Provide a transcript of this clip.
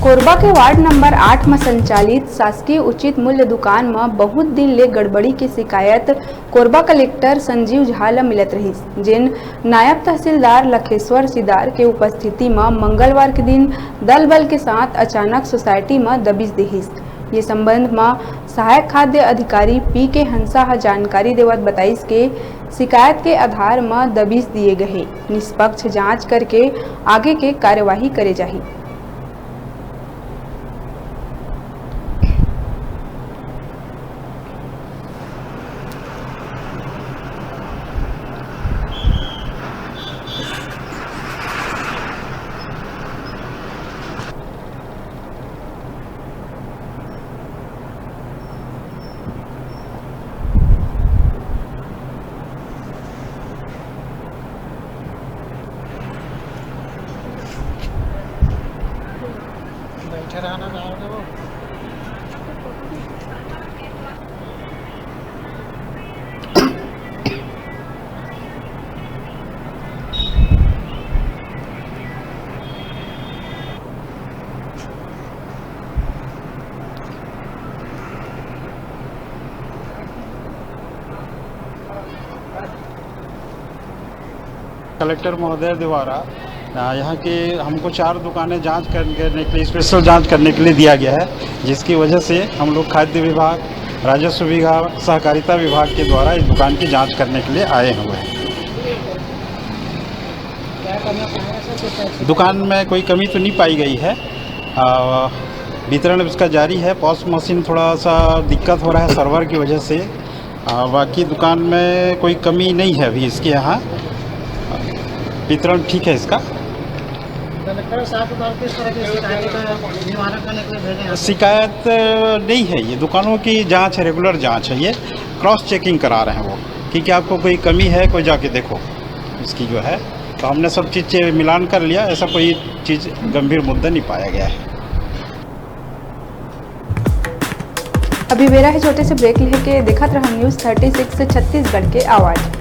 कोरबा के ward number 8 में संचालित शासकीय उचित मूल्य दुकान में बहुत दिन ले गड़बड़ी की शिकायत कोरबा कलेक्टर संजीव झा ल मिलत रही, जिन नायब तहसीलदार लखेश्वर सिदार के उपस्थिति में मंगलवार के दिन दल बल के साथ अचानक सोसाइटी में दबिश दिहिस। ये संबंध में सहायक खाद्य अधिकारी पी के हंसा जानकारी देवत बताइस के शिकायत के आधार में दबिश दिए गए, निष्पक्ष जांच करके आगे के कार्यवाही करे जाही। बैठे रहना चाहोगे वो कलेक्टर महोदय द्वारा यहाँ की हमको 4 दुकानें जांच करने के लिए स्पेशल जांच करने के लिए दिया गया है, जिसकी वजह से हम लोग खाद्य विभाग, राजस्व विभाग, सहकारिता विभाग के द्वारा इस दुकान की जांच करने के लिए आए हुए हैं। दुकान में कोई कमी तो नहीं पाई गई है, वितरण इसका जारी है। पॉस मशीन थोड़ा सा दिक्कत हो रहा है सर्वर की वजह से, बाकी दुकान में कोई कमी नहीं है अभी इसके यहाँ, वितरण ठीक है इसका। कलेक्टर साहब किस तरह की शिकायत का निवारण करने के लिए भेजे हैं? शिकायत नहीं है, ये दुकानों की जांच है, रेगुलर जांच है, ये क्रॉस चेकिंग करा रहे हैं वो कि क्या आपको कोई कमी है, कोई जाके देखो इसकी जो है। तो हमने सब चीज़ मिलान कर लिया, ऐसा कोई चीज़ गंभीर मुद्दा नहीं पाया गया है। अभी मेरा है छोटे से ब्रेक लेके देखत रहा न्यूज़ 36 छत्तीसगढ़ के आवाज़।